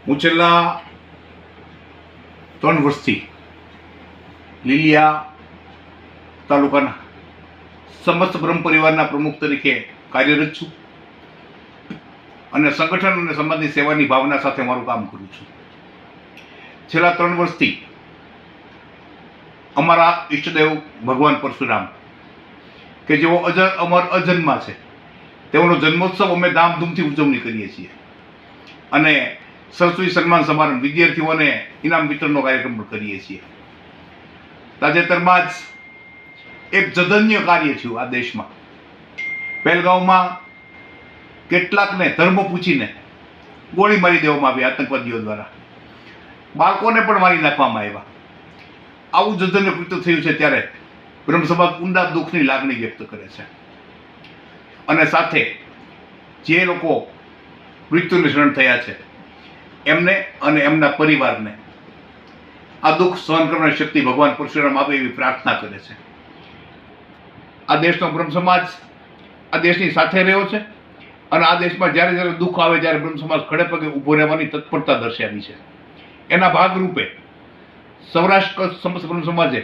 હું છેલ્લા 3 વર્ષથી લીલિયા તાલુકાના સમસ્ત બ્રહ્મ પરિવારના પ્રમુખ તરીકે કાર્યરત છું અને સંગઠન અને સમાજની સેવાની ભાવના સાથે મારું કામ કરું છું. છેલ્લા 3 વર્ષથી અમારા ઈષ્ટદેવ ભગવાન પરશુરામ કે જેઓ અજર અમર અજન્મા છે, તેઓનો જન્મોત્સવ અમે ધામધૂમથી ઉજવણી કરીએ છીએ અને સરસ્વતી સન્માન સમારંભ, વિદ્યાર્થીઓને ઇનામ વિતરણનો કાર્યક્રમ પણ કરીએ છીએ. તાજેતરમાં જ એક જધન્ય કાર્ય થયું આ દેશમાં. પહેલગાંવમાં કેટલાકને ધર્મ પૂછીને ગોળી મારી દેવામાં આવી આતંકવાદીઓ દ્વારા. બાળકોને પણ મારી નાખવામાં આવ્યા. આવું જધન્ય કૃત્ય થયું છે ત્યારે બ્રહ્મ સમાજ ઊંડા દુઃખની લાગણી વ્યક્ત કરે છે અને સાથે જે લોકો મૃત્યુને શરણ થયા છે એમને અને એમના પરિવારને આ દુઃખ સહન કરવાની શક્તિ ભગવાન પરશુરામ આપે એવી પ્રાર્થના કરે છે. આ દેશનો બ્રહ્મ સમાજ આ દેશની સાથે રહ્યો છે અને આ દેશમાં જ્યારે જ્યારે દુઃખ આવે ત્યારે બ્રહ્મ સમાજ ખડે પગે ઊભો રહેવાની તત્પરતા દર્શાવી છે. એના ભાગરૂપે સૌરાષ્ટ્ર સમસ્ત બ્રહ્મ સમાજે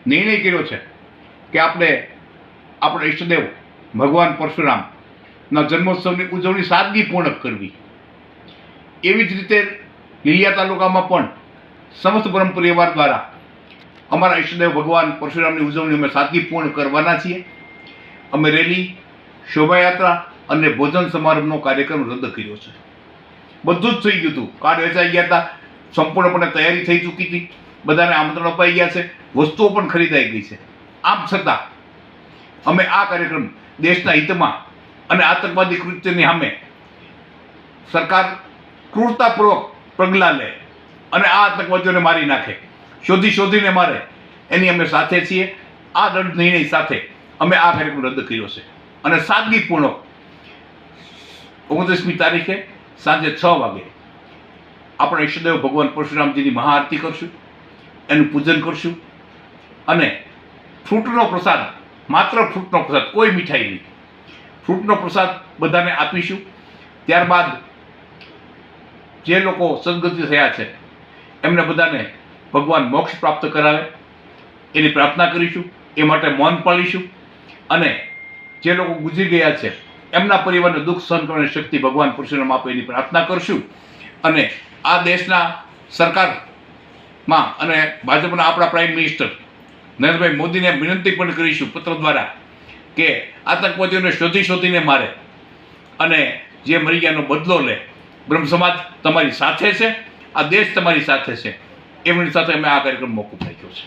નિર્ણય કર્યો છે કે આપણે આપણા ઈષ્ટદેવ ભગવાન પરશુરામના જન્મોત્સવની ઉજવણી સાદગીપૂર્ણક કરવી. એવી જ રીતે લીલિયા તાલુકામાં પણ સમસ્ત બ્રહ્મ પરિવાર દ્વારા અમારા ઈષ્ટદેવ ભગવાન પરશુરામની ઉજવણી અમે સાદગીપૂર્ણ કરવાના છીએ. અમે રેલી, શોભાયાત્રા અને ભોજન સમારંભનો કાર્યક્રમ રદ કર્યો છે. બધું જ થઈ ગયું હતું. કાર્ડ વેચાઈ ગયા હતા, સંપૂર્ણપણે તૈયારી થઈ ચૂકી હતી, બધાને આમંત્રણ અપાઈ ગયા છે, વસ્તુઓ પણ ખરીદાઈ ગઈ છે. આમ છતાં અમે આ કાર્યક્રમ દેશના હિતમાં અને આતંકવાદી કૃત્યની સામે સરકાર ક્રૂરતાપૂર્વક પગલાં લે અને આ આતંકવાદીઓને મારી નાખે, શોધીને મારે, એની અમે સાથે છીએ. આ દૃઢ નિર્ણય સાથે અમે આ કાર્યક્રમ રદ કર્યો છે અને સાદગીપૂર્વક 29મી તારીખે સાંજે 6 વાગે આપણા ઈષ્ટદેવ ભગવાન પરશુરામજીની મહાઆરતી કરશું, એનું પૂજન કરશું અને ફ્રૂટનો પ્રસાદ, માત્ર ફ્રૂટનો પ્રસાદ, કોઈ મીઠાઈ નહીં, ફ્રૂટનો પ્રસાદ બધાને આપીશું. ત્યારબાદ જે લોકો સદગતિ થયા છે એમને બધાને ભગવાન મોક્ષ પ્રાપ્ત કરાવે એની પ્રાર્થના કરીશું. એ માટે મૌન પાળીશું અને જે લોકો ગુજરી ગયા છે એમના પરિવારને દુઃખ સહન કરવાની શક્તિ ભગવાન પરશુરામ આપે એની પ્રાર્થના કરશું. અને આ દેશના સરકારમાં અને ભાજપના આપણા પ્રાઇમ મિનિસ્ટર નરેન્દ્રભાઈ મોદીને વિનંતી પણ કરીશું પત્ર દ્વારા કે આતંકવાદીઓને શોધીને મારે અને જે મરી ગયાનો બદલો લે. બ્રહ્મ સમાજ તમારી સાથે છે, આ દેશ તમારી સાથે છે. એમની સાથે અમે આ કાર્યક્રમ મોકૂફ રાખ્યો છે.